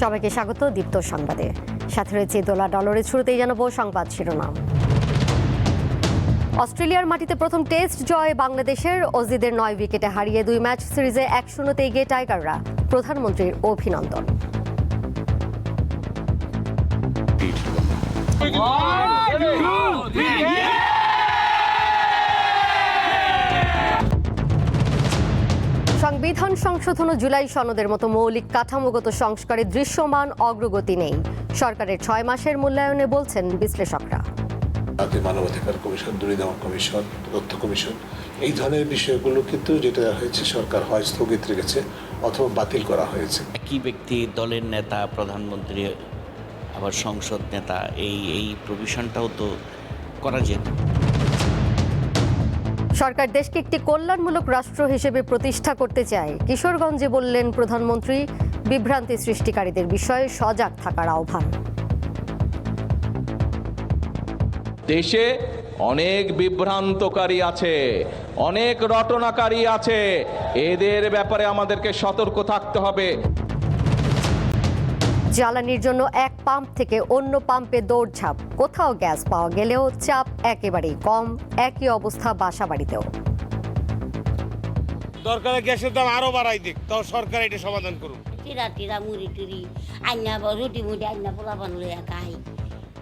সবাইকে স্বাগত দীপ্ত সংবাদে। সাথে রয়েছে দোলা ডলরের শুরুতেই জানাবো সংবাদ শিরোনাম। অস্ট্রেলিয়ার মাটিতে প্রথম টেস্ট জয় বাংলাদেশের। অজিদের 9 উইকেটে হারিয়ে 2 ম্যাচ সিরিজে 1-0 এগিয়ে টাইগাররা। প্রধানমন্ত্রীর অভিনন্দন। সংবিধান সংশোধন ও জুলাই সনদের মতো মৌলিক কাঠামোগত সংস্কারে দৃশ্যমান অগ্রগতি নেই। সরকারের 6 মাসের মূল্যায়নে বলছেন বিশ্লেষকরা। জাতীয় মানবাধিকার কমিশন, দুর্নীতি কমিশন, তথ্য কমিশন, এই ধরনের বিষয়গুলো কিন্তু যেটা হয়েছে সরকার হয় স্থগিত রেখেছে অথবা বাতিল করা হয়েছে। একই ব্যক্তি, দলের নেতা, প্রধানমন্ত্রী, আবার সংসদ নেতা, এই প্রভিশনটাও তো করা যেত। সরকার দেশকে একটি কল্যাণমূলক রাষ্ট্র হিসেবে প্রতিষ্ঠা করতে চায়। কিশোরগঞ্জে বললেন প্রধানমন্ত্রী। বিভ্রান্তি সৃষ্টিকারীদের বিষয়ে সজাগ থাকার আহ্বান। দেশে অনেক বিভ্রান্তকারী আছে, অনেক রটনাকারী আছে, এদের ব্যাপারে আমাদেরকে সতর্ক থাকতে হবে। জ্বালানির জন্য এক পাম্প থেকে অন্য পাম্পে দৌড়ঝাঁপ। কোথাও গ্যাস পাওয়া গেলেও চাপ একেবারেই কম। একই অবস্থা বাসাবাড়িতেও। দরকারে গ্যাসের দাম আরো বাড়াই দিক, তাও সরকার এটা সমাধান করুক। টিরা মুড়ি টুড়ি আইনা রুটি মুড়ি আইনা পোলা বানলে খাই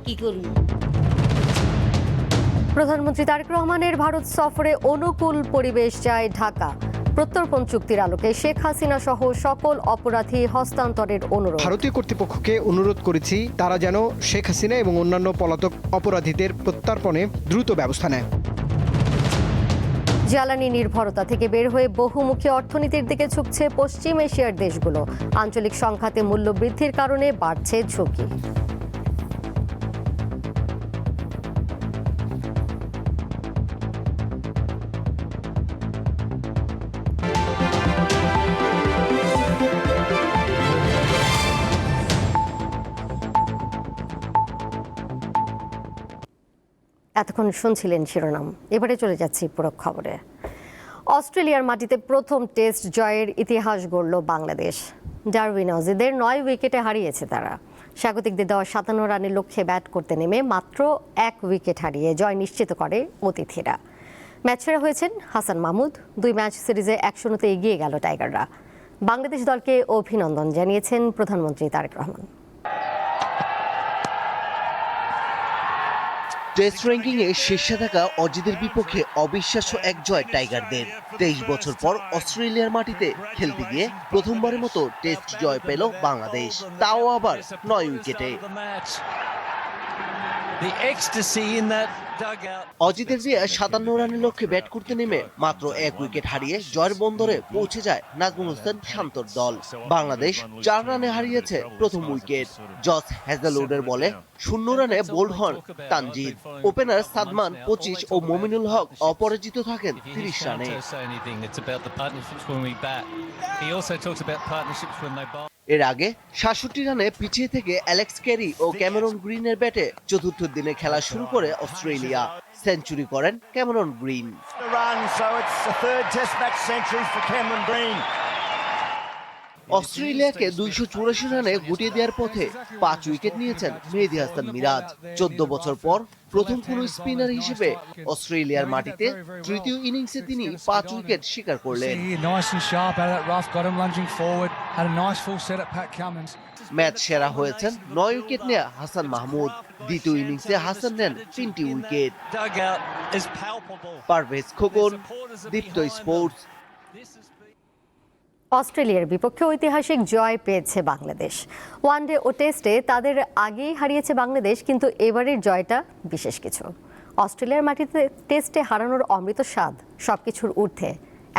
কি করবো। প্রধানমন্ত্রী তারেক রহমানের ভারত সফরে অনুকূল পরিবেশ চায় ঢাকা। প্রত্যর্পণ চুক্তির আলোকে শেখ হাসিনা সহ সকল অপরাধী হস্তান্তরের অনুরোধ। ভারতীয় কর্তৃপক্ষকে অনুরোধ করেছি তারা যেন শেখ হাসিনা এবং অন্যান্য পলাতক অপরাধীদের প্রত্যর্পণে দ্রুত ব্যবস্থা নেয়। জ্বালানি নির্ভরতা থেকে বের হয়ে বহুমুখী অর্থনীতির দিকে ঝুঁকছে পশ্চিম এশিয়ার দেশগুলো। আঞ্চলিক সংঘাতে মূল্য বৃদ্ধির কারণে বাড়ছে ঝুঁকি। এতক্ষণ শুনছিলেন শিরোনাম, এবারে চলে যাচ্ছি পুরো খবরে। অস্ট্রেলিয়ার মাটিতে প্রথম টেস্ট জয়ের ইতিহাস গড়ল বাংলাদেশ। ডারউইন অজিদের 9 উইকেটে হারিয়েছে তারা। স্বাগতিকদের দেওয়া 57 রানের লক্ষ্যে ব্যাট করতে নেমে মাত্র 1 উইকেট হারিয়ে জয় নিশ্চিত করে অতিথিরা। ম্যাচ সেরা হয়েছেন হাসান মাহমুদ। 2 ম্যাচ সিরিজে 1-0 এগিয়ে গেল টাইগাররা। বাংলাদেশ দলকে অভিনন্দন জানিয়েছেন প্রধানমন্ত্রী তারেক রহমান। টেস্ট র্যাঙ্কিংয়ে শীর্ষে থাকা অজিদের বিপক্ষে অবিশ্বাস্য এক জয় টাইগারদের। 23 বছর পর অস্ট্রেলিয়ার মাটিতে খেলতে গিয়ে প্রথমবারের মতো টেস্ট জয় পেল বাংলাদেশ, তাও আবার 9 উইকেটে। অজিতের দিয়ে 57 রানের লক্ষ্যে ব্যাট করতে নেমে মাত্র 1 উইকেট হারিয়ে জয়ের বন্দরে পৌঁছে যায় নাজমুল হোসেন শান্তর দল। বাংলাদেশ 4 রানে হারিয়েছে প্রথম উইকেট। জস হ্যাজেলউডের বলে 0 রানে বোল্ড হন তানজিদ। ওপেনার সাদমান 25 ও মমিনুল হক অপরাজিত থাকেন 30 রানে। এর আগে 67 রানে পিছিয়ে থেকে অ্যালেক্স ক্যারি ও ক্যামেরন গ্রিনের ব্যাটে চতুর্থ দিনে খেলা শুরু করে অস্ট্রেলিয়া। সেঞ্চুরি করেন ক্যামেরন গ্রিন। অস্ট্রেলিয়াকে 284 রানে গুটিয়ে দেওয়ার পথে 5 উইকেট নিয়েছেন মেহেদী হাসান মিরাজ। 14 বছর পর প্রথম কোন স্পিনার হিসেবে অস্ট্রেলিয়ার মাটিতে তৃতীয় ইনিংসে তিনি 5 উইকেট শিকার করলেন। ম্যাচ সেরা হয়েছেন 9 উইকেট নেয়া হাসান মাহমুদ। দ্বিতীয় ইনিংসে হাসান নেন 3টি উইকেট। পারভেজ খোকন, দীপ্ত স্পোর্টস। অস্ট্রেলিয়ার বিপক্ষে ঐতিহাসিক জয় পেয়েছে বাংলাদেশ। ওয়ানডে ও টেস্টে তাদের আগেই হারিয়েছে বাংলাদেশ, কিন্তু এবারের জয়টা বিশেষ কিছু। অস্ট্রেলিয়ার মাটিতে টেস্টে হারানোর অমৃত স্বাদ সবকিছুর ঊর্ধ্বে,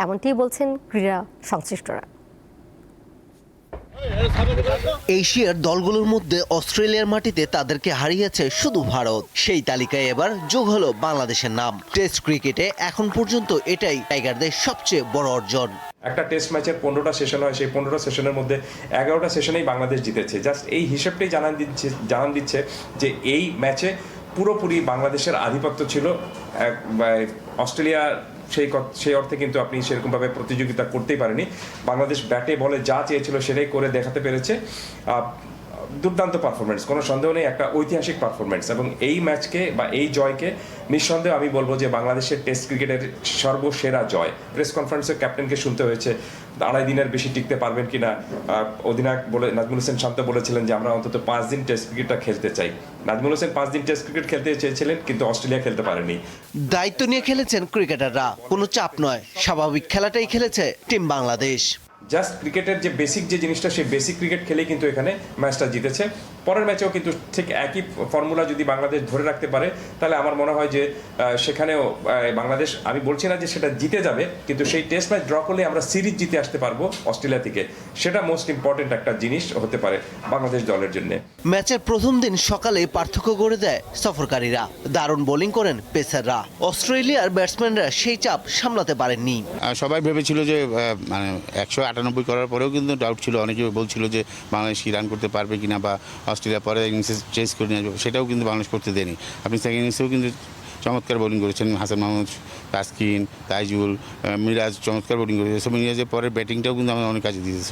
এমনটি বলছেন ক্রীড়া সংশ্লিষ্টরা। এশিয়ার দলগুলোর মধ্যে অস্ট্রেলিয়ার মাটিতে তাদেরকে হারিয়েছে শুধু ভারত। সেই তালিকায় এবার যোগ হলো বাংলাদেশের নাম। টেস্ট ক্রিকেটে এখন পর্যন্ত এটাই টাইগারদের সবচেয়ে বড় অর্জন। একটা টেস্ট ম্যাচের 15টা সেশন হয়, সেই 15টা সেশনের মধ্যে 11টা সেশনেই বাংলাদেশ জিতেছে। জাস্ট এই হিসেবটাই জানান দিচ্ছে যে এই ম্যাচে পুরোপুরি বাংলাদেশের আধিপত্য ছিল। অস্ট্রেলিয়া সেই অর্থে কিন্তু আপনি সেরকমভাবে প্রতিযোগিতা করতেই পারেনি। বাংলাদেশ ব্যাটে বলে যা চেয়েছিল সেটাই করে দেখাতে পেরেছে। দুর্দান্ত পারফরমেন্স, কোনো সন্দেহ নেই, একটা ঐতিহাসিক পারফরমেন্স। এবং এই ম্যাচকে বা এই জয়কে নিঃসন্দেহে আমি বলবো যে বাংলাদেশের টেস্ট ক্রিকেটের সর্বসেরা জয়। প্রেস কনফারেন্সে ক্যাপ্টেনকে শুনতে হয়েছে 2.5 দিনের বেশি টিকতে পারবেন কিনা। অধিনায়ক নাজমুল হোসেন শান্ত বলেছিলেন যে আমরা অন্তত 5 দিন টেস্ট ক্রিকেটটা খেলতে চাই। নাজমুল হোসেন 5 দিন টেস্ট ক্রিকেট খেলতে চেয়েছিলেন, কিন্তু অস্ট্রেলিয়া খেলতে পারেনি। দায়িত্ব নিয়ে খেলেছেন ক্রিকেটাররা, কোনো চাপ নয়, স্বাভাবিক খেলাটাই খেলেছে টিম বাংলাদেশ। জাস্ট ক্রিকেটের যে বেসিক যে জিনিসটা, সেই বেসিক ক্রিকেট খেলেই কিন্তু এখানে ম্যাচটা জিতেছে। পরের ম্যাচেও কিন্তু ঠিক একই ফর্মুলা যদি বাংলাদেশ ধরে রাখতে পারে, তাহলে আমার মনে হয় যে সেখানেও বাংলাদেশ, আমি বলছি না যে সেটা জিতে যাবে, কিন্তু সেই টেস্ট ম্যাচ ড্র করলে আমরা সিরিজ জিতে আসতে পারবো অস্ট্রেলিয়া থেকে। সেটা মোস্ট ইম্পর্টেন্ট একটা জিনিস হতে পারে বাংলাদেশ দলের জন্য। ম্যাচের প্রথম দিন সকালে পার্থক্য গড়ে দেয় সফরকারীরা। দারুণ বোলিং করেন পেসাররা। অস্ট্রেলিয়ার ব্যাটসম্যানরা সেই চাপ সামলাতে পারেননি। সবাই ভেবেছিল যে মানে 198 করার পরেও কিন্তু ডাউট ছিল, অনেকে বলছিল যে বাংলাদেশ কি রান করতে পারবে কিনা বা অস্ট্রেলিয়া পরে ইনিংসে চেস করে নিয়ে আসবে, সেটাও কিন্তু বাংলাদেশ করতে দেয়নি। আপনি সেকেন্ড ইনিংসেও কিন্তু চমৎকার বোলিং করেছেন, হাসান মাহমুদ, তাসকিন, তাইজুল, মিরাজ চমৎকার বোলিং করেছে। সব মিরাজের পরে ব্যাটিংটাও কিন্তু আমরা অনেক কাজে দিয়েছি।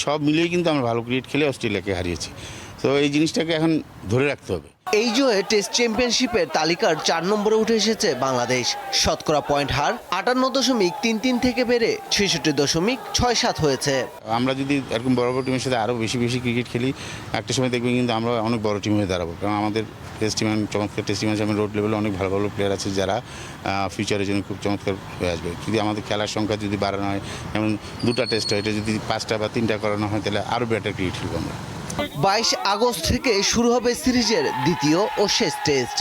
সব মিলিয়ে কিন্তু আমরা ভালো ক্রিকেট খেলে অস্ট্রেলিয়াকে হারিয়েছি। তো এই জিনিসটাকে এখন ধরে রাখতে হবে। এই জয়ে টেস্ট চ্যাম্পিয়নশিপের তালিকার 4 নম্বরে উঠে এসেছে বাংলাদেশ। শতকরা পয়েন্ট হার 58.33 থেকে বেড়ে 66.67 হয়েছে। আমরা যদি এরকম বড় বড় টিমের সাথে আরও বেশি ক্রিকেট খেলি, একটা সময় দেখবেন কিন্তু আমরা অনেক বড় টিম হয়ে দাঁড়াবো। কারণ আমাদের টেস্ট টিম চমৎকার টেস্ট টিম আছে, আমাদের রোড লেভেলে অনেক ভালো ভালো প্লেয়ার আছে যারা ফিউচারের জন্য খুব চমৎকার হয়ে আসবে। যদি আমাদের খেলার সংখ্যা যদি বাড়ানো হয়, যেমন 2টা টেস্ট হয়, এটা যদি 5টা বা 3টা করানো হয়, তাহলে আরও বেটার ক্রিকেট খেলবো আমরা। 22 আগস্ট থেকে শুরু হবে সিরিজের দ্বিতীয় ও শেষ টেস্ট।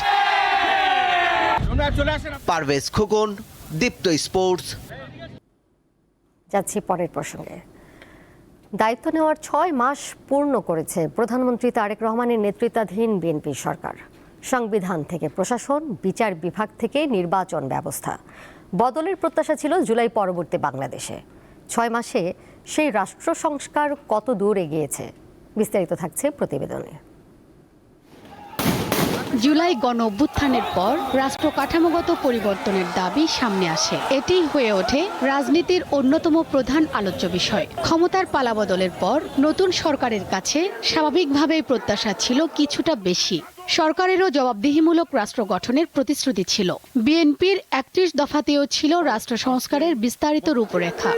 পারভেজ খোকন, দীপ্ত স্পোর্টস। যাচ্ছি পরের প্রসঙ্গে। দায়িত্ব নেওয়ার 6 মাস পূর্ণ করেছে প্রধানমন্ত্রী তারেক রহমানের নেতৃত্বাধীন বিএনপি সরকার। সংবিধান থেকে প্রশাসন, বিচার বিভাগ থেকে নির্বাচন ব্যবস্থা, বদলের প্রত্যাশা ছিল জুলাই পরবর্তী বাংলাদেশে। 6 মাসে সেই রাষ্ট্র সংস্কার কত দূর এগিয়েছে, বিস্তারিত থাকছে প্রতিবেদনে। জুলাই গণ অভ্যুত্থানের পর রাষ্ট্র কাঠামোগত পরিবর্তনের দাবি সামনে আসে। এটি হয়ে ওঠে রাজনীতির অন্যতম প্রধান আলোচ্য বিষয়। ক্ষমতার পালাবদলের পর নতুন সরকারের কাছে স্বাভাবিকভাবেই প্রত্যাশা ছিল কিছুটা বেশি। সরকারেরও জবাবদিহিমূলক রাষ্ট্র গঠনের প্রতিশ্রুতি ছিল। বিএনপির 31 দফাতেও ছিল রাষ্ট্র সংস্কারের বিস্তারিত রূপরেখা।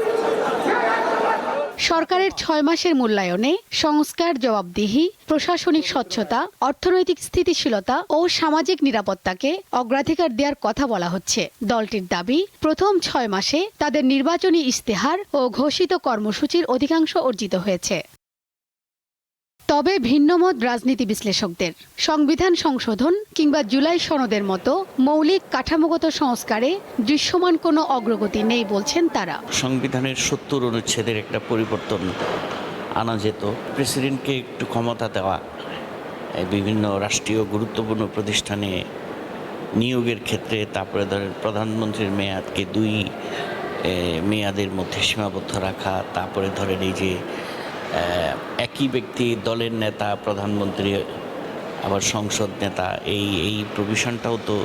সরকারের 6 মাসের মূল্যায়নে সংস্কার, জবাবদিহি, প্রশাসনিক স্বচ্ছতা, অর্থনৈতিক স্থিতিশীলতা ও সামাজিক নিরাপত্তাকে অগ্রাধিকার দেওয়ার কথা বলা হচ্ছে। দলটির দাবি, প্রথম 6 মাসে তাদের নির্বাচনী ইশতেহার ও ঘোষিত কর্মসূচির অধিকাংশ অর্জিত হয়েছে। তবে ভিন্নমত রাজনীতি বিশ্লেষকদের। সংবিধান সংশোধন কিংবা জুলাই সনদের মতো মৌলিক কাঠামোগত সংস্কারে দৃশ্যমান কোনো অগ্রগতি নেই বলছেন তারা। সংবিধানের 70 অনুচ্ছেদের একটা পরিবর্তন আনা যেত। প্রেসিডেন্টকে একটু ক্ষমতা দেওয়া, বিভিন্ন রাষ্ট্রীয় গুরুত্বপূর্ণ প্রতিষ্ঠানে নিয়োগের ক্ষেত্রে, তারপরে ধরেন প্রধানমন্ত্রীর মেয়াদকে 2 মেয়াদের মধ্যে সীমাবদ্ধ রাখা, তারপরে ধরেন এই যে একই ব্যক্তি দলের নেতা, প্রধানমন্ত্রী, আবার সংসদ নেতা, এই প্রভিশনটাও তো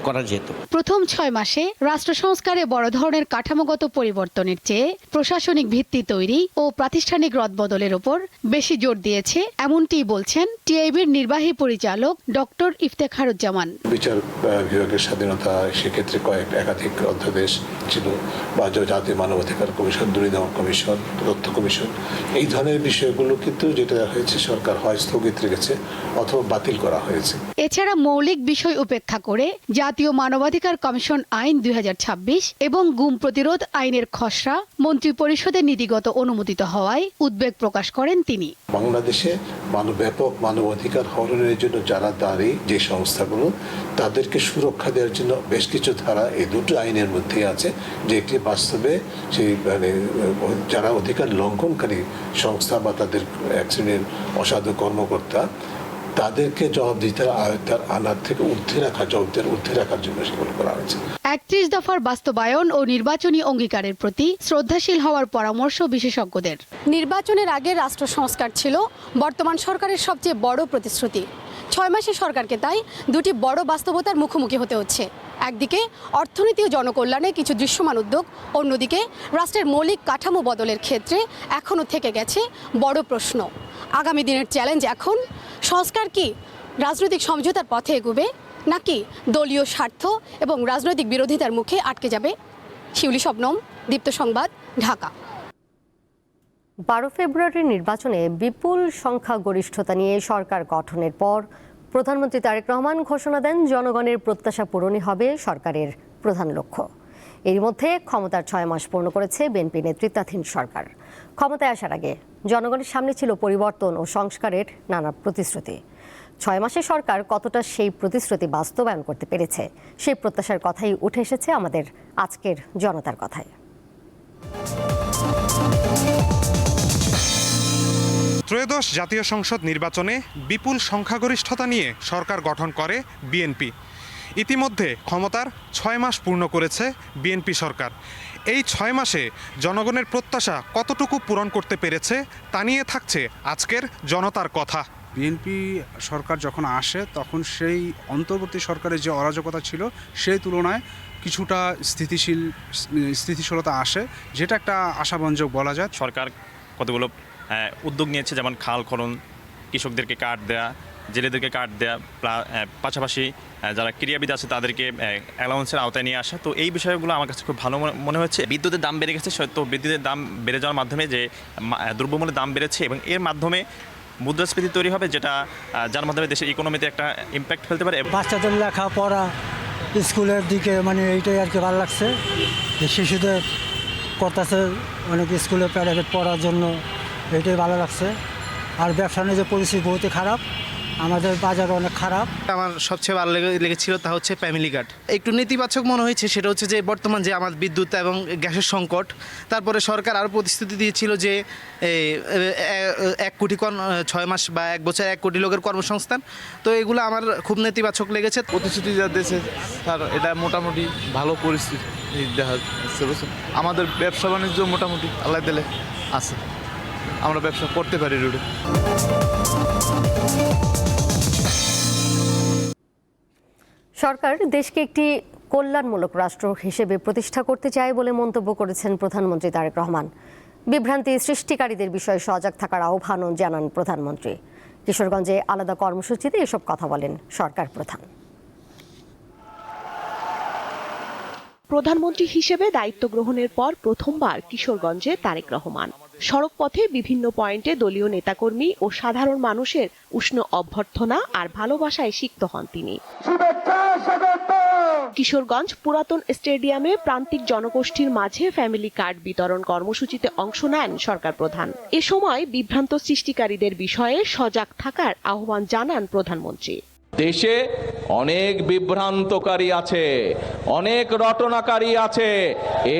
করা যেত। প্রথম 6 মাসে রাষ্ট্র সংস্কারে বড় ধরনের কাঠামোগত পরিবর্তনের চেয়ে প্রশাসনিক ভিত্তি তৈরি ও প্রাতিষ্ঠানিক রদবদলের ওপর বেশি জোর দিয়েছে, এমনটিই বলছেন টিআইবির নির্বাহী পরিচালক ডক্টর ইফতেখারুজ্জামান। বিচার বিভাগের স্বাধীনতা, সেক্ষেত্রে একাধিক অধ্যাদেশ ছিল, বা জাতীয় মানবাধিকার কমিশন, দুর্নীতি কমিশন, তথ্য কমিশন, এই ধরনের বিষয়গুলো কিন্তু যেটা হয়েছে সরকার হয় স্থগিত রেখেছে অথবা বাতিল করা হয়েছে। এছাড়া মৌলিক বিষয় উপেক্ষা করে জাতীয় মানবাধিকার কমিশন আইন 2026 এবং গুম প্রতিরোধ আইনের খসড়া মন্ত্রিপরিষদে নীতিগত অনুমোদিত হওয়ায় উদ্বেগ প্রকাশ করেন তিনি। বাংলাদেশে ব্যাপক মানবাধিকার হরণের জন্য যারা দায়ী, যে সংস্থাগুলো, তাদেরকে সুরক্ষা দেওয়ার জন্য বেশ কিছু ধারা এই দুটো আইনের মধ্যে আছে, যেটি বাস্তবে সেই যারা অধিকার লঙ্ঘনকারী সংস্থা বা তাদের এক শ্রেণীর অসাধু কর্মকর্তা, তাদেরকে জবাবদিহিতার আয়ত্তার আনার থেকে ঊর্ধ্বে রাখার জন্য সেগুলো করা হয়েছে। 31 দফার বাস্তবায়ন ও নির্বাচনী অঙ্গীকারের প্রতি শ্রদ্ধাশীল হওয়ার পরামর্শ বিশেষজ্ঞদের। নির্বাচনের আগে রাষ্ট্র সংস্কার ছিল বর্তমান সরকারের সবচেয়ে বড় প্রতিশ্রুতি। 6 মাসের সরকারকে তাই দুটি বড় বাস্তবতার মুখোমুখি হতে হচ্ছে। একদিকে অর্থনীতি ও জনকল্যাণে কিছু দৃশ্যমান উদ্যোগ, অন্যদিকে রাষ্ট্রের মৌলিক কাঠামো বদলের ক্ষেত্রে এখনও থেকে গেছে বড় প্রশ্ন। আগামী দিনের চ্যালেঞ্জ এখন সংস্কার কি রাজনৈতিক সমঝোতার পথে এগোবে, নাকি দলীয় স্বার্থ এবং রাজনৈতিক বিরোধিতার মুখে আটকে যাবে? শিউলি শবনম, দীপ্ত সংবাদ, ঢাকা। 12 ফেব্রুয়ারির নির্বাচনে বিপুল সংখ্যাগরিষ্ঠতা নিয়ে সরকার গঠনের পর প্রধানমন্ত্রী তারেক রহমান ঘোষণা দেন জনগণের প্রত্যাশা পূরণই হবে সরকারের প্রধান লক্ষ্য। এর মধ্যে ক্ষমতার 6 মাস পূর্ণ করেছে বিএনপি নেতৃত্বাধীন সরকার। ক্ষমতায় আসার আগে জনগণের সামনে ছিল পরিবর্তন ও সংস্কারের নানা প্রতিশ্রুতি। 6 মাসে সরকার কতটা সেই প্রতিশ্রুতি বাস্তবায়ন করতে পেরেছে, সেই প্রত্যাশার কথাই উঠে এসেছে আমাদের আজকের জনতার কথায়। ত্রয়োদশ জাতীয় সংসদ নির্বাচনে বিপুল সংখ্যাগরিষ্ঠতা নিয়ে সরকার গঠন করে বিএনপি। ইতিমধ্যে ক্ষমতার 6 মাস পূর্ণ করেছে বিএনপি সরকার। এই 6 মাসে জনগণের প্রত্যাশা কতটুকু পূরণ করতে পেরেছে তা নিয়ে থাকছে আজকের জনতার কথা। বিএনপি সরকার যখন আসে তখন সেই অন্তর্বর্তী সরকারের যে অরাজকতা ছিল সেই তুলনায় কিছুটা স্থিতিশীলতা আসে, যেটা একটা আশাব্যঞ্জক বলা যায়। সরকার কতগুলো উদ্যোগ নিয়েছে, যেমন খাল খনন, কৃষকদেরকে কার্ড দেয়া, জেলেদেরকে কার্ড দেয়া, পাশাপাশি যারা ক্রীড়াবিদ আছে তাদেরকে অ্যালাউন্সের আওতায় নিয়ে আসা। তো এই বিষয়গুলো আমার কাছে খুব ভালো মনে হচ্ছে। বিদ্যুতের দাম বেড়ে গেছে, তো বিদ্যুতের দাম বেড়ে যাওয়ার মাধ্যমে যে দ্রব্যমূল্যের দাম বেড়েছে এবং এর মাধ্যমে মুদ্রাস্ফীতি তৈরি হবে, যার মাধ্যমে দেশের ইকোনমিতে একটা ইম্প্যাক্ট ফেলতে পারে। বাচ্চাদের লেখাপড়া স্কুলের দিকে এইটাই আর কি ভালো লাগছে যে শিশুদের করতেছে অনেক স্কুলে প্রাইভেট পড়ার জন্য, এইটাই ভালো লাগছে। আর ব্যবসা নিয়ে পরিস্থিতি বহুত খারাপ, আমাদের বাজার অনেক খারাপ। আমার সবচেয়ে ভালো লেগেছিল তা হচ্ছে ফ্যামিলি কার্ড। একটু নেতিবাচক মনে হয়েছে সেটা হচ্ছে যে বর্তমান যে আমার বিদ্যুৎ এবং গ্যাসের সংকট, তারপরে সরকার আরও প্রতিশ্রুতি দিয়েছিল যে 1 কোটি 6 মাস বা 1 বছর 1 কোটি লোকের কর্মসংস্থান। তো এগুলো আমার খুব নেতিবাচক লেগেছে। প্রতিশ্রুতি যা দিয়েছে তার এটা মোটামুটি ভালো পরিস্থিতি দেখা যাচ্ছে। আমাদের ব্যবসা বাণিজ্য মোটামুটি আল্লাহ দিলে আছে, আমরা ব্যবসা করতে পারি রোডে। সরকার দেশকে একটি কল্যাণমূলক রাষ্ট্র হিসেবে প্রতিষ্ঠা করতে চায় বলে মন্তব্য করেছেন প্রধানমন্ত্রী তারেক রহমান। বিভ্রান্তি সৃষ্টিকারীদের বিষয়ে সজাগ থাকার আহ্বানও জানান প্রধানমন্ত্রী। কিশোরগঞ্জে আলাদা কর্মসূচিতে এসব কথা বলেন সরকার প্রধান। প্রধানমন্ত্রী হিসেবে দায়িত্ব গ্রহণের পর প্রথমবার কিশোরগঞ্জে তারেক রহমান। সড়ক পথে বিভিন্ন পয়েন্টে দলীয় নেতাকর্মী ও সাধারণ মানুষের উষ্ণ অভ্যর্থনা আর ভালোবাসায় সিক্ত হন তিনি। কিশোরগঞ্জ পুরাতন স্টেডিয়ামে প্রান্তিক জনগোষ্ঠীর মাঝে ফ্যামিলি কার্ড বিতরণ কর্মসূচিতে অংশ নেন সরকার প্রধান। এ সময় বিভ্রান্ত সৃষ্টিকারীদের বিষয়ে সজাগ থাকার আহ্বান জানান প্রধানমন্ত্রী। দেশে অনেক বিভ্রান্তকারী আছে, অনেক রটনাকারী আছে,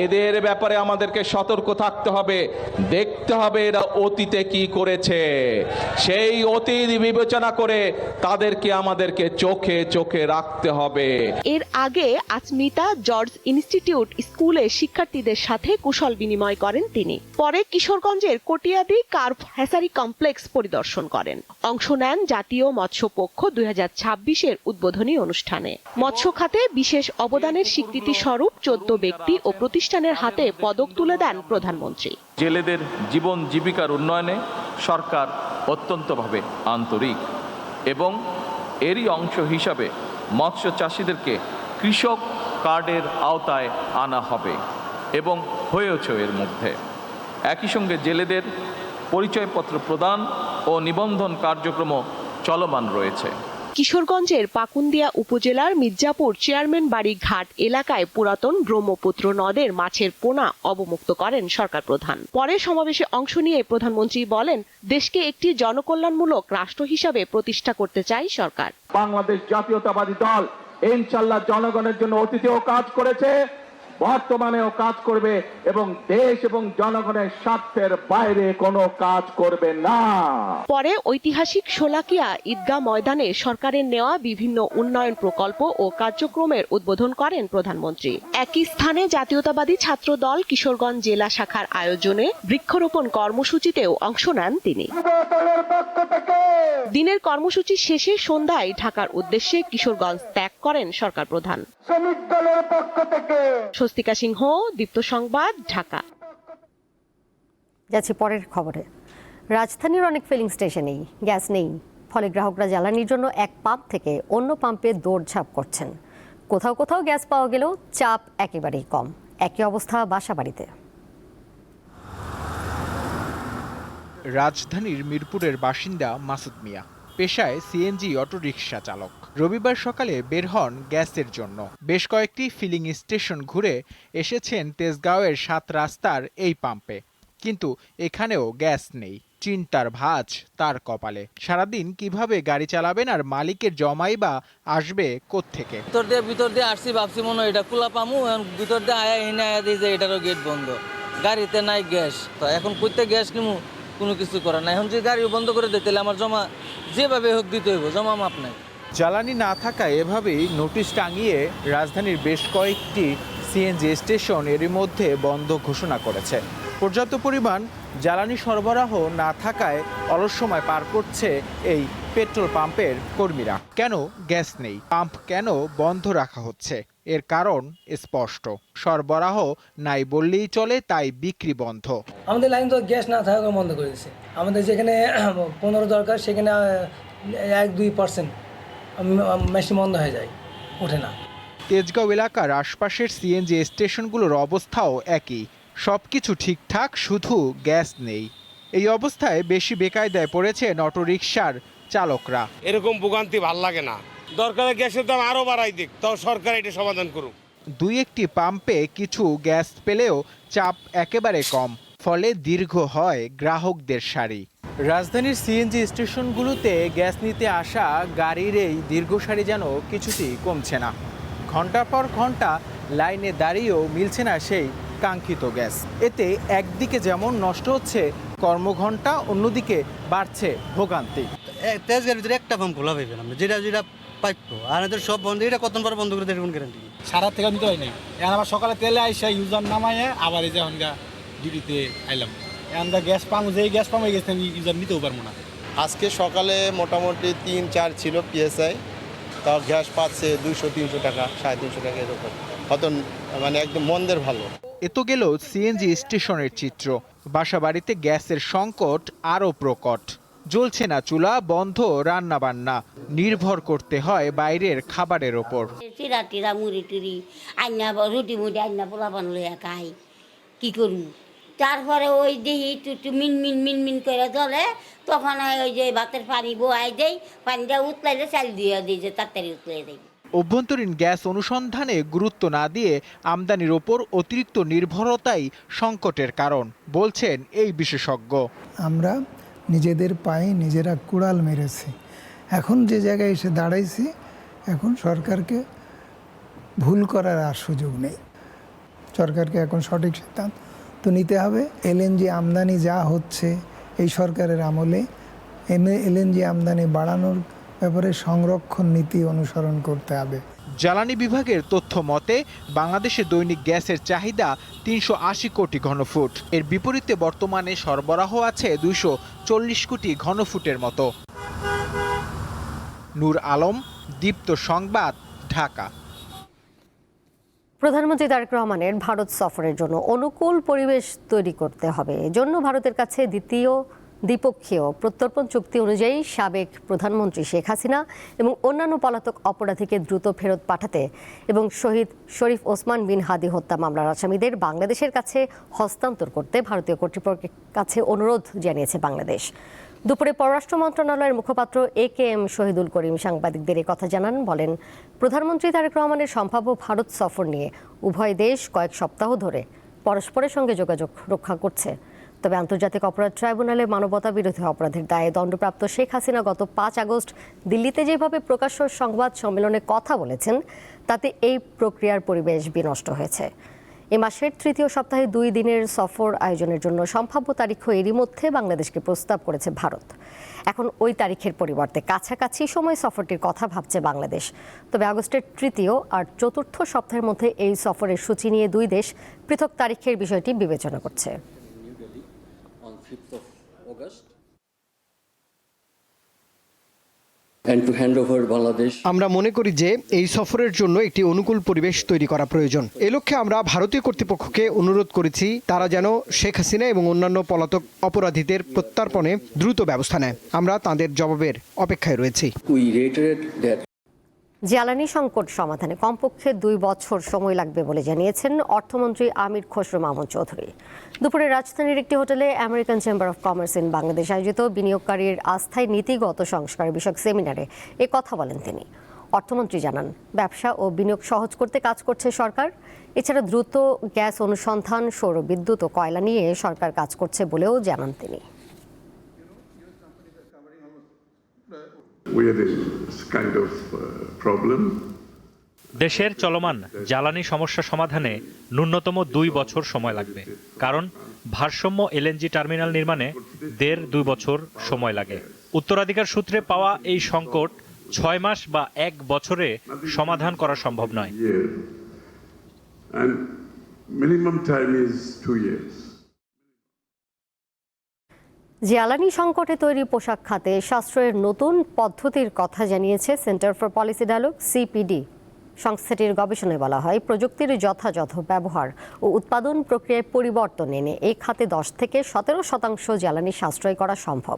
এদের ব্যাপারে আমাদেরকে সতর্ক থাকতে হবে। দেখতে হবে এরা অতীতে কি করেছে, সেই অতীত বিবেচনা করে তাদেরকে আমাদেরকে চোখে চোখে রাখতে হবে। এর আগে আজমিতা জর্জ ইনস্টিটিউট স্কুলে শিক্ষার্থীদের সাথে কুশল বিনিময় করেন তিনি। পরে কিশোরগঞ্জের কটিয়াদি কার্ভ হ্যাচারি কমপ্লেক্স পরিদর্শন করেন। অংশ নেন জাতীয় মৎস্য পক্ষ 2026-এর উদ্বোধনী অনুষ্ঠানে। মৎস্য খাতে বিশেষ অবদানের স্বীকৃতি স্বরূপ 14 ব্যক্তি ও প্রতিষ্ঠানের হাতে পদক তুলে দেন প্রধানমন্ত্রী। জেলেদের জীবন জীবিকার উন্নয়নে সরকার অত্যন্তভাবে আন্তরিক এবং এরই অংশ হিসাবে মৎস্য চাষিদেরকে কৃষক কার্ডের আওতায় আনা হবে এবং হয়েছে এর মধ্যে। একই সঙ্গে জেলেদের পরিচয়পত্র প্রদান ও নিবন্ধন কার্যক্রম চলমান রয়েছে। কিশোরগঞ্জের পাকুন্দিয়া উপজেলার মির্জাপুর চেয়ারম্যান বাড়ি ঘাট এলাকায় পুরাতন ব্রহ্মপুত্র নদের মাছের পোনা অবমুক্ত করেন সরকার প্রধান। পরে সমাবেশে অংশ নিয়ে প্রধানমন্ত্রী বলেন, দেশকে একটি জনকল্যাণমূলক রাষ্ট্র হিসাবে প্রতিষ্ঠা করতে চাই সরকার। বাংলাদেশ জাতীয়তাবাদী দল ইনশাআল্লাহ জনগণের জন্য অতীতেও কাজ করেছে, বর্তমানেও কাজ করবে এবং দেশ এবং জনগণের স্বার্থের বাইরে কোনো কাজ করবে না। পরে ঐতিহাসিক শোলাকিয়া ঈদগাহ ময়দানে সরকারের নেওয়া বিভিন্ন উন্নয়ন প্রকল্প ও কার্যক্রমের উদ্বোধন করেন প্রধানমন্ত্রী। একই স্থানে জাতীয়তাবাদী ছাত্র দল কিশোরগঞ্জ জেলা শাখার আয়োজনে বৃক্ষরোপণ কর্মসূচিতেও অংশ নেন তিনি। দিনের কর্মসূচি শেষে সন্ধ্যায় ঢাকার উদ্দেশ্যে কিশোরগঞ্জ ত্যাগ করেন সরকার প্রধান। স্বস্তিকা সিংহ, দীপ্ত সংবাদ, ঢাকা। যাচ্ছি পরের খবরে। রাজধানীর অনেক ফিলিং স্টেশনেই গ্যাস নেই, ফলে গ্রাহকরা জ্বালানির জন্য এক পাম্প থেকে অন্য পাম্পে দৌড়ঝাঁপ করছেন। কোথাও কোথাও গ্যাস পাওয়া গেলেও চাপ একেবারেই কম। একই অবস্থা বাসাবাড়িতে। রাজধানীর মিরপুরের বাসিন্দা মাসুদ মিয়া, পেশায় সিএনজি অটোরিকশা চালক। রবিবার সকালে বের হন গ্যাসের জন্য। বেশ কয়েকটি ফিলিং স্টেশন ঘুরে এসেছেন তেজগাঁওয়ের 7 রাস্তার এই পাম্পে, কিন্তু এখানেও গ্যাস নেই। চিন্তার ভাঁজ তার কপালে। সারাদিন কিভাবে গাড়ি চালাবেন আর মালিকের জমাই বা আসবে কোত্থেকে। ভিতর দিয়ে আসছি, ভাবছি মনে হয় এটা খোলা পামু, ভিতর দিয়ে আয়া এনে আয়া দিয়ে যে এটারও গেট বন্ধ, গাড়িতে নাই গ্যাস। তো এখন কইতে গ্যাস নিমু, কোনো কিছু করার নাই। এখন যদি গাড়ি বন্ধ করে দিতে আমার জমা যেভাবে হোক দিতে হইব, জমা মাপ নাই। জ্বালানি না থাকায় এভাবেই নোটিশ টাঙিয়ে রাজধানীর বেশ কয়েকটি সিএনজি স্টেশন এরই মধ্যে বন্ধ ঘোষণা করেছে। পর্যাপ্ত পরিমাণ জ্বালানি সরবরাহ না থাকায় অলস সময় পার করছে এই পেট্রোল পাম্পের কর্মীরা। কেন গ্যাস নেই, পাম্প কেন বন্ধ রাখা হচ্ছে, এর কারণ স্পষ্ট। সরবরাহ নাই বললেই চলে, তাই বিক্রি বন্ধ। আমাদের লাইন তো গ্যাস না থাকা বন্ধ করে দিয়েছে। আমাদের যেখানে 15 দরকার সেখানে 1-2% মেশিন বন্ধ হয়ে যায়, ওঠে না। তেজগাঁও এলাকার আশপাশের সিএনজি স্টেশনগুলোর অবস্থাও একই। সবকিছু ঠিকঠাক, শুধু গ্যাস নেই। এই অবস্থায় বেশি বেকায়দায় পড়েছেন অটোরিকশার চালকরা। এরকম ভোগান্তি ভাল লাগে না। দরকারে গ্যাসের দাম আরো বাড়াই দিক, তাও সরকার এটা সমাধান করুক। 2-1টি পাম্পে কিছু গ্যাস পেলেও চাপ একেবারে কম, ফলে দীর্ঘ হয় গ্রাহকদের সারি। রাজধানীর সিএনজি স্টেশনগুলোতে গ্যাস নিতে আসা গাড়ির এই দীর্ঘ সারি যেন কিছুতেই কমছে না। ঘন্টার পর ঘন্টা লাইনে দাঁড়িয়েও মিলছে না সেই কাঙ্ক্ষিত গ্যাস। এতে একদিকে যেমন নষ্ট হচ্ছে কর্মঘণ্টা, অন্যদিকে বাড়ছে ভোগান্তি। তেজগাঁওয়ের ভিতরে একটা পাম্প খোলা পাইবেন আপনি, যেটা পাইতো, আর এদের সব বন্ধ। এটা কত বার বন্ধ করে দেবেন গ্যারান্টি? সারা থেকে নিতে হয় নাই। এখন আবার সকালে তেলে আইসা ইউজার নামাইয়া আবার এই যে এখন ডিউটিতে আইলাম। এখন গ্যাস পাম্প, যেই গ্যাস পাম্প হয়ে গেছে ইউজার নিতেও পারবো না। আজকে সকালে মোটামুটি 3-4 ছিল পিএসআই, তাও গ্যাস পাচ্ছে 200-300 টাকা, 350 টাকা এরকম। কত মানে একদম মন্দের ভালো। এত গেল সিএনজি স্টেশনের চিত্র। বাসাবাড়িতে গ্যাসের সংকট আরও প্রকট। জ্বলছে না চুলা, বন্ধ রান্না বান্না, নির্ভর করতে হয় বাইরের খাবারের ওপর। চিরা মুড়ি টুড়ি আইনা, রুটি মুড়ি আইনা পোলা বানলে খাই, কি করবো? তারপরে ওই দেহি একটু মিন করে জ্বলে, তখন ওই যে ভাতের পানি বোয়াই দেয়, পানিটা উতলাইলে চাল দিয়ে দিই, যে তাড়াতাড়ি উতলাই দেয়। অভ্যন্তরীণ গ্যাস অনুসন্ধানে গুরুত্ব না দিয়ে আমদানির ওপর অতিরিক্ত নির্ভরতাই সংকটের কারণ বলছেন এই বিশেষজ্ঞ। আমরা নিজেদের পায়ে নিজেরা কুড়াল মেরেছি। এখন যে জায়গায় এসে দাঁড়াইছি, এখন সরকারকে ভুল করার আর সুযোগ নেই। সরকারকে এখন সঠিক সিদ্ধান্ত তো নিতে হবে। এলএনজি আমদানি যা হচ্ছে এই সরকারের আমলে, এলএনজি আমদানি বাড়ানোর ব্যাপারে সংরক্ষণ নীতি অনুসরণ করতে হবে। জ্বালানি বিভাগের তথ্য মতে বাংলাদেশে দৈনিক গ্যাসের চাহিদা 380 কোটি ঘনফুট। এর বিপরীতে বর্তমানে সরবরাহ আছে 240 কোটি ঘনফুটের মতো। নূর আলম, দীপ্ত সংবাদ, ঢাকা। প্রধানমন্ত্রী তারেক রহমানের ভারত সফরের জন্য অনুকূল পরিবেশ তৈরি করতে হবে। এজন্য ভারতের কাছে দ্বিপক্ষীয় প্রত্যর্পণ চুক্তি অনুযায়ী সাবেক প্রধানমন্ত্রী শেখ হাসিনা এবং অন্যান্য পলাতক অপরাধীকে দ্রুত ফেরত পাঠাতে এবং শহীদ শরীফ ওসমান বিন হাদি হত্যা মামলার আসামিদের বাংলাদেশের কাছে হস্তান্তর করতে ভারতীয় কর্তৃপক্ষের কাছে অনুরোধ জানিয়েছে বাংলাদেশ। দুপুরে পররাষ্ট্র মন্ত্রণালয়ের মুখপাত্র AKM শহীদুল করিম সাংবাদিকদের এই কথা জানান। বলেন, প্রধানমন্ত্রী তারেক রহমানের সম্ভাব্য ভারত সফর নিয়ে উভয় দেশ কয়েক সপ্তাহ ধরে পরস্পরের সঙ্গে যোগাযোগ রক্ষা করছে। তবে আন্তর্জাতিক অপরাধ ট্রাইব্যুনালে মানবতা বিরোধী অপরাধের দায়ে দণ্ডপ্রাপ্ত শেখ হাসিনা গত 5 আগস্ট দিল্লিতে যেভাবে প্রকাশ্য সংবাদ সম্মেলনে কথা বলেছেন, তাতে এই প্রক্রিয়ার পরিবেশ বিনষ্ট হয়েছে। এ মাসের তৃতীয় সপ্তাহে 2 দিনের সফর আয়োজনের জন্য সম্ভাব্য তারিখও এরই মধ্যে বাংলাদেশকে প্রস্তাব করেছে ভারত। এখন ওই তারিখের পরিবর্তে কাছাকাছি সময় সফরটির কথা ভাবছে বাংলাদেশ। তবে আগস্টের তৃতীয় আর চতুর্থ সপ্তাহের মধ্যে এই সফরের সূচি নিয়ে 2 দেশ পৃথক তারিখের বিষয়টি বিবেচনা করছে। আমরা মনে করি যে এই সফরের জন্য একটি অনুকূল পরিবেশ তৈরি করা প্রয়োজন। এ লক্ষ্যে আমরা ভারতীয় কর্তৃপক্ষকে অনুরোধ করেছি তারা যেন শেখ হাসিনা এবং অন্যান্য পলাতক অপরাধীদের প্রত্যর্পণে দ্রুত ব্যবস্থা নেয়। আমরা তাদের জবাবের অপেক্ষায় রয়েছি। জ্বালানি সংকট সমাধানে কমপক্ষে 2 বছর সময় লাগবে বলে জানিয়েছেন অর্থমন্ত্রী আমির খসরু মাহমুদ চৌধুরী। দুপুরে রাজধানীর একটি হোটেলে American chamber of commerce in Bangladesh আয়োজিত বিনিয়োগকারীর আস্থায় নীতিগত সংস্কার বিষয়ক সেমিনারে এ কথা বলেন তিনি। অর্থমন্ত্রী জানান, ব্যবসা ও বিনিয়োগ সহজ করতে কাজ করছে সরকার। এছাড়া দ্রুত গ্যাস অনুসন্ধান, সৌর বিদ্যুৎ ও কয়লা নিয়ে সরকার কাজ করছে বলেও জানান তিনি। দেশের চলমান জ্বালানি সমস্যা সমাধানে ন্যূনতম 2 বছর সময় লাগবে, কারণ ভারসাম্য এলএনজি টার্মিনাল নির্মাণে 1.5-2 বছর সময় লাগে। উত্তরাধিকার সূত্রে পাওয়া এই সংকট 6 মাস বা 1 বছরে সমাধান করা সম্ভব নয়। জ্বালানি সংকটে তৈরি পোশাক খাতে সাশ্রয়ের নতুন পদ্ধতির কথা জানিয়েছে centre for policy dialogue CPD. সংস্থাটির গবেষণায় বলা হয়, প্রযুক্তির যথাযথ ব্যবহার ও উৎপাদন প্রক্রিয়ায় পরিবর্তন এনে এই খাতে 10 থেকে 17% জ্বালানি সাশ্রয় করা সম্ভব।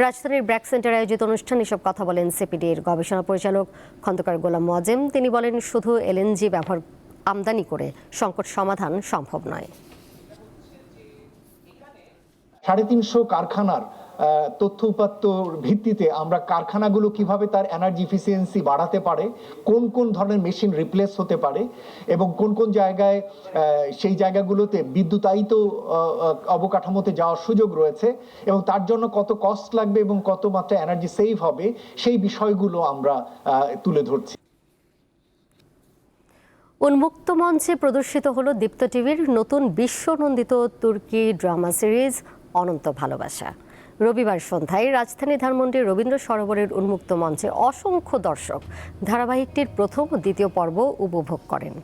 রাজধানীর ব্র্যাক সেন্টারে আয়োজিত অনুষ্ঠানে এসব কথা বলেন সিপিডির গবেষণা পরিচালক খন্দকার গোলাম মোয়াজ্জেম। তিনি বলেন, শুধু এলএনজি ব্যবহার আমদানি করে সংকট সমাধান সম্ভব নয়। 350 কারখানার তথ্য উপাত্তর ভিত্তিতে আমরা কারখানাগুলো কিভাবে তার এনার্জি এফিসিয়েন্সি বাড়াতে পারে, কোন কোন ধরনের মেশিন রিপ্লেস হতে পারে এবং কোন কোন জায়গায় সেই জায়গাগুলোতে বিদ্যুতায়িত অবকাঠামোতে যাওয়ার সুযোগ রয়েছে এবং তার জন্য কত কস্ট লাগবে এবং কত মাত্রা এনার্জি সেভ হবে, সেই বিষয়গুলো আমরা তুলে ধরছি। উন্মুক্ত মঞ্চে প্রদর্শিত হলো দীপ্ত টিভির নতুন বিশ্বনন্দিত তুর্কি ড্রামা সিরিজ অনন্ত ভালোবাসা। রবিবার সন্ধ্যায় রাজধানী ধানমন্ডির রবীন্দ্র সরোবরের উন্মুক্ত মঞ্চে অসংখ্য দর্শক ধারাবাহিকটির প্রথম ও দ্বিতীয় পর্ব উপভোগ করেন।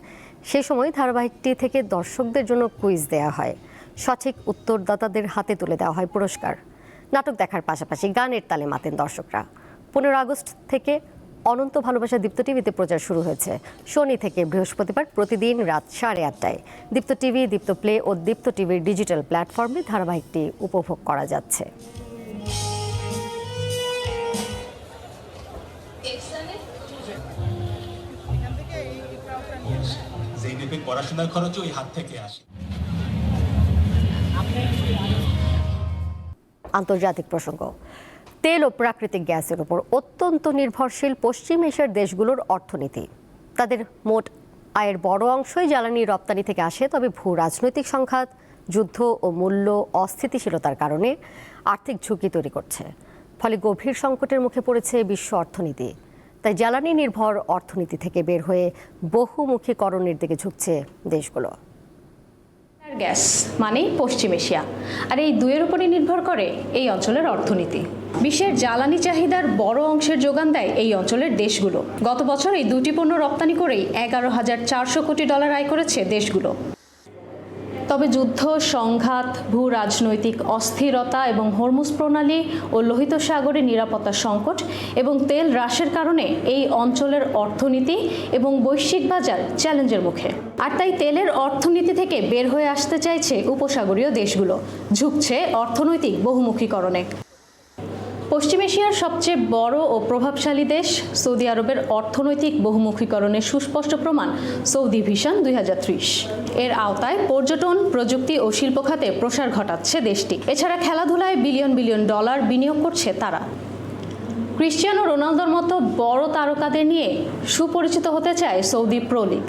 সে সময় ধারাবাহিকটি থেকে দর্শকদের জন্য কুইজ দেওয়া হয়। সঠিক উত্তরদাতাদের হাতে তুলে দেওয়া হয় পুরস্কার। নাটক দেখার পাশাপাশি গানের তালে মাতেন দর্শকরা। 15 আগস্ট থেকে অনন্ত ভালোবাসা দীপ্ত টিভিতে প্রচার শুরু হয়েছে। শনি থেকে বৃহস্পতিবার প্রতিদিন রাত 8:30টায় দীপ্ত টিভি, দীপ্ত প্লে ও দীপ্ত টিভির ডিজিটাল প্ল্যাটফর্মে ধারাবাহিকটি উপভোগ করা যাচ্ছে। পড়াশোনার খরচ ওই হাত থেকে আসে। আন্তর্জাতিক প্রসঙ্গ। তেল ও প্রাকৃতিক গ্যাসের উপর অত্যন্ত নির্ভরশীল পশ্চিম এশিয়ার দেশগুলোর অর্থনীতি। তাদের মোট আয়ের বড় অংশই জ্বালানি রপ্তানি থেকে আসে। তবে ভূ রাজনৈতিক সংঘাত, যুদ্ধ ও মূল্য অস্থিতিশীলতার কারণে আর্থিক ঝুঁকি তৈরি করছে। ফলে গভীর সংকটের মুখে পড়েছে বিশ্ব অর্থনীতি। তাই জ্বালানি নির্ভর অর্থনীতি থেকে বের হয়ে বহুমুখীকরণের দিকে ঝুঁকছে দেশগুলো। গ্যাস মানেই পশ্চিম এশিয়া, আর এই দুয়ের উপরই নির্ভর করে এই অঞ্চলের অর্থনীতি। বিশ্বের জ্বালানি চাহিদার বড় অংশের যোগান দেয় এই অঞ্চলের দেশগুলো। গত বছর এই দুটি পণ্য রপ্তানি করেই $11,400 কোটি আয় করেছে দেশগুলো। তবে যুদ্ধ, সংঘাত, ভূ রাজনৈতিক অস্থিরতা এবং হরমুজ প্রণালী ও লোহিত সাগরে নিরাপত্তা সংকট এবং তেল হ্রাসের কারণে এই অঞ্চলের অর্থনীতি এবং বৈশ্বিক বাজার চ্যালেঞ্জের মুখে। আর তাই তেলের অর্থনীতি থেকে বের হয়ে আসতে চাইছে উপসাগরীয় দেশগুলো, ঝুঁকছে অর্থনৈতিক বহুমুখীকরণে। পশ্চিম এশিয়ার সবচেয়ে বড় ও প্রভাবশালী দেশ সৌদি আরবের অর্থনৈতিক বহুমুখীকরণের সুস্পষ্ট প্রমাণ সৌদি ভিশন 2030। এর আওতায় পর্যটন, প্রযুক্তি ও শিল্প খাতে প্রসার ঘটাচ্ছে দেশটি। এছাড়া খেলাধুলায় বিলিয়ন বিলিয়ন ডলার বিনিয়োগ করছে তারা। ক্রিশ্চিয়ানো রোনালদোর মতো বড় তারকাদের নিয়ে সুপরিচিত হতে চায় সৌদি প্রো লিগ।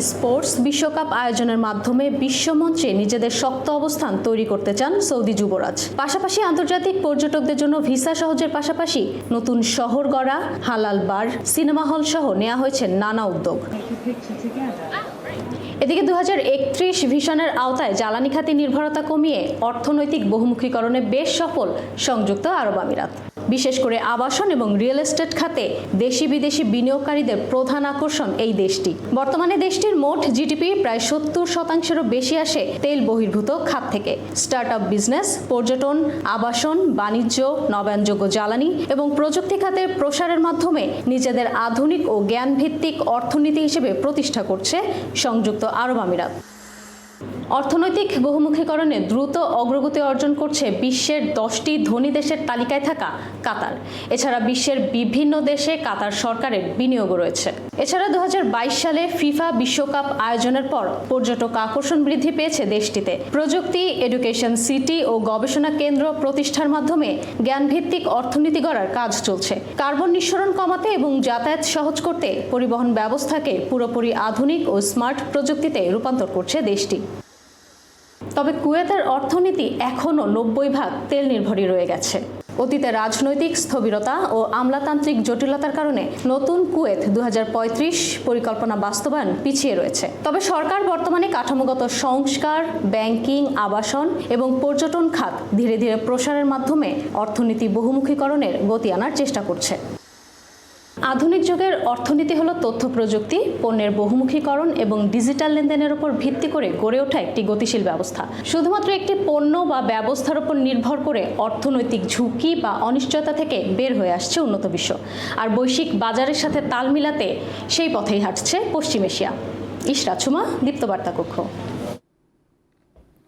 স্পোর্টস বিশ্বকাপ আয়োজনের মাধ্যমে বিশ্বমঞ্চে নিজেদের শক্ত অবস্থান তৈরি করতে চান সৌদি যুবরাজ। পাশাপাশি আন্তর্জাতিক পর্যটকদের জন্য ভিসা সহজের পাশাপাশি নতুন শহর গড়া, হালাল বার, সিনেমা হল সহ নেওয়া হয়েছে নানা উদ্যোগ। এদিকে 2031 ভিশনের আওতায় জ্বালানি খাতে নির্ভরতা কমিয়ে অর্থনৈতিক বহুমুখীকরণে বেশ সফল সংযুক্ত আরব আমিরাত। বিশেষ করে আবাসন এবং রিয়েল এস্টেট খাতে দেশি বিদেশি বিনিয়োগকারীদের প্রধান আকর্ষণ এই দেশটি। বর্তমানে দেশটির মোট জিডিপি প্রায় 70%-এরও বেশি আসে তেল বহির্ভূত খাত থেকে। স্টার্টআপ বিজনেস, পর্যটন, আবাসন, বাণিজ্য, নবায়নযোগ্য জ্বালানি এবং প্রযুক্তি খাতের প্রসারের মাধ্যমে নিজেদের আধুনিক ও জ্ঞানভিত্তিক অর্থনীতি হিসেবে প্রতিষ্ঠা করছে সংযুক্ত আরব আমিরাত। অর্থনৈতিক বহুমুখীকরণে দ্রুত অগ্রগতি অর্জন করছে বিশ্বের 10টি ধনী দেশের তালিকায় থাকা কাতার। এছাড়া বিশ্বের বিভিন্ন দেশে কাতার সরকারের বিনিয়োগও রয়েছে। এছাড়া 2022 সালে ফিফা বিশ্বকাপ আয়োজনের পর পর্যটক আকর্ষণ বৃদ্ধি পেয়েছে দেশটিতে। প্রযুক্তি, এডুকেশন সিটি ও গবেষণা কেন্দ্র প্রতিষ্ঠার মাধ্যমে জ্ঞানভিত্তিক অর্থনীতি গড়ার কাজ চলছে। কার্বন নিঃসরণ কমাতে এবং যাতায়াত সহজ করতে পরিবহন ব্যবস্থাকে পুরোপুরি আধুনিক ও স্মার্ট প্রযুক্তিতে রূপান্তর করছে দেশটি। তবে কুয়েতের অর্থনীতি এখনও 90% তেল নির্ভরই রয়ে গেছে। অতীতে রাজনৈতিক স্থবিরতা ও আমলাতান্ত্রিক জটিলতার কারণে নতুন কুয়েত 2035 পরিকল্পনা বাস্তবায়ন পিছিয়ে রয়েছে। তবে সরকার বর্তমানে কাঠামোগত সংস্কার, ব্যাংকিং, আবাসন এবং পর্যটন খাত ধীরে ধীরে প্রসারের মাধ্যমে অর্থনীতি বহুমুখীকরণের গতি আনার চেষ্টা করছে। আধুনিক যুগের অর্থনীতি হলো তথ্য প্রযুক্তি, পণ্যের বহুমুখীকরণ এবং ডিজিটাল লেনদেনের উপর ভিত্তি করে গড়ে ওঠা একটি গতিশীল ব্যবস্থা। শুধুমাত্র একটি পণ্য বা ব্যবস্থার উপর নির্ভর করে অর্থনৈতিক ঝুঁকি বা অনিশ্চয়তা থেকে বের হয়ে আসছে উন্নত বিশ্ব। আর বৈশ্বিক বাজারের সাথে তাল মিলাতে সেই পথেই হাঁটছে পশ্চিম এশিয়া। ইশরাত সুমা, দীপ্ত বার্তা কক্ষ।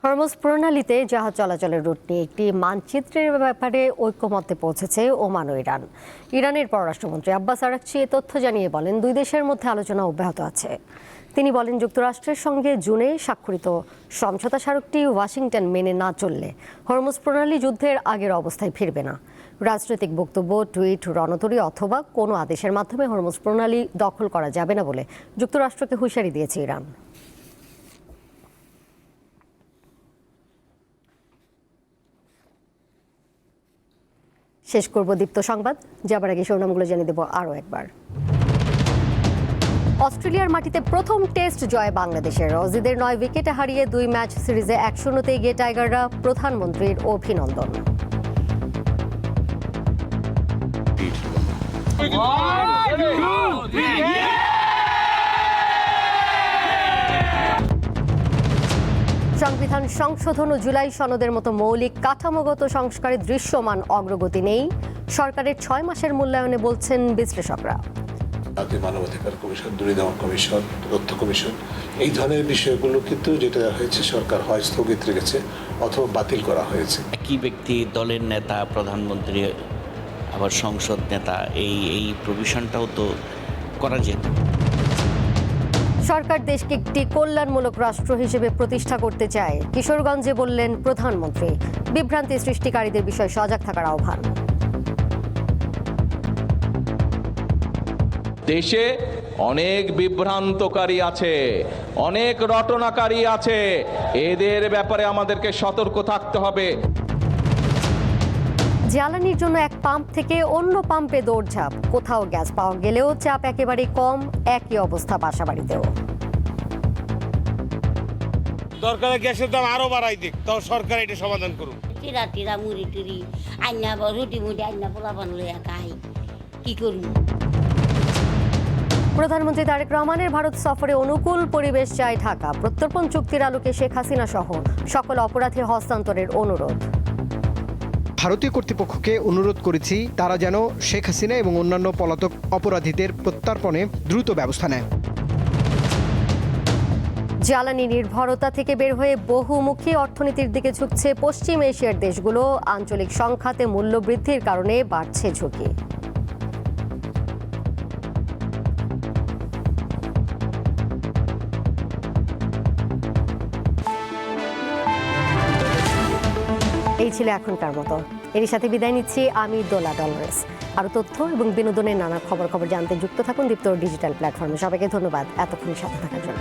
হরমুজ প্রণালীতে জাহাজ চলাচলের রুট নিয়ে একটি মানচিত্রের ব্যাপারে ঐক্যমত্যে পৌঁছেছে ওমান ও ইরান। ইরানের পররাষ্ট্রমন্ত্রী আব্বাস আরাকচি এ তথ্য জানিয়ে বলেন, দুই দেশের মধ্যে আলোচনা অব্যাহত আছে। তিনি বলেন, যুক্তরাষ্ট্রের সঙ্গে জুনে স্বাক্ষরিত সমঝোতা স্মারকটি ওয়াশিংটন মেনে না চললে হরমুজ প্রণালী যুদ্ধের আগের অবস্থায় ফিরবে না। রাজনৈতিক বক্তব্য, টুইট, রণতরী অথবা কোনো আদেশের মাধ্যমে হরমুজ প্রণালী দখল করা যাবে না বলে যুক্তরাষ্ট্রকে হুঁশিয়ারি দিয়েছে ইরান। শেষ করব দীপ্ত সংবাদ, যাবার আগে শিরোনামগুলো জানিয়ে দেব আরও একবার। অস্ট্রেলিয়ার মাটিতে প্রথম টেস্ট জয় বাংলাদেশের। অজিদের 9 উইকেটে হারিয়ে 2 ম্যাচ সিরিজে 1-0 এগিয়ে টাইগাররা, প্রধানমন্ত্রীর অভিনন্দন। সংবিধান সংশোধন ও জুলাই সনদের মতো মৌলিক কাঠামোগত সংস্কারে দৃশ্যমান অগ্রগতি নেই। সরকারের 6 মাসের মূল্যায়নে বলছেন বিশ্লেষকরা। জাতীয় মানবাধিকার কমিশন, দুর্নীতি কমিশন, তথ্য কমিশন, এই ধরনের বিষয়গুলো কিন্তু যেটা হয়েছে সরকার হয় স্থগিত রেখেছে অথবা বাতিল করা হয়েছে। একই ব্যক্তি, দলের নেতা, প্রধানমন্ত্রী, আবার সংসদ নেতা, এই প্রভিশনটাও তো করা যেত। সরকার দেশকে একটি কল্যাণমূলক রাষ্ট্র হিসেবে প্রতিষ্ঠা করতে চায়, কিশোরগঞ্জে বললেন প্রধানমন্ত্রী। বিভ্রান্তি সৃষ্টিকারীদের বিষয়ে সজাগ থাকার আহ্বান। দেশে অনেক বিভ্রান্তকারী আছে, অনেক রটনাকারী আছে, এদের ব্যাপারে আমাদেরকে সতর্ক থাকতে হবে। জ্বালানির জন্য এক পাম্প থেকে অন্য পাম্পে দৌড়ঝাঁপ। কোথাও গ্যাস পাওয়া গেলেও চাপ একেবারে কম, একই অবস্থা বাসাবাড়িতেও। দরকারে গ্যাসের দাম আরো বাড়াই দিক, তাও সরকার এটা সমাধান করুক। চিরা মুড়ি টুড়ি আইনা, রুটি মুড়ি আইনা পোলাপান লইয়া খাই, কি করব। প্রধানমন্ত্রী তারেক রহমানের ভারত সফরে অনুকূল পরিবেশ চায় ঢাকা। প্রত্যর্পণ চুক্তির আলোকে শেখ হাসিনা সহ সকল অপরাধী হস্তান্তরের অনুরোধ। ভারতীয় কর্তৃপক্ষকে অনুরোধ করেছি তারা যেন শেখ হাসিনা এবং অন্যান্য পলাতক অপরাধীদের প্রত্যর্পণে দ্রুত ব্যবস্থা নেয়। জ্বালানি নির্ভরতা থেকে বের হয়ে বহুমুখী অর্থনীতির দিকে ঝুঁকছে পশ্চিম এশিয়ার দেশগুলো। আঞ্চলিক সংঘাতে মূল্য বৃদ্ধির কারণে বাড়ছে ঝুঁকি। এই ছিল এখনকার মতো। এরই সাথে বিদায় নিচ্ছি আমি দোলা ডলরেস। আরও তথ্য এবং বিনোদনের নানা খবর জানতে যুক্ত থাকুন দীপ্ত ডিজিটাল প্ল্যাটফর্মে। সবাইকে ধন্যবাদ এতক্ষণ সাথে থাকার জন্য।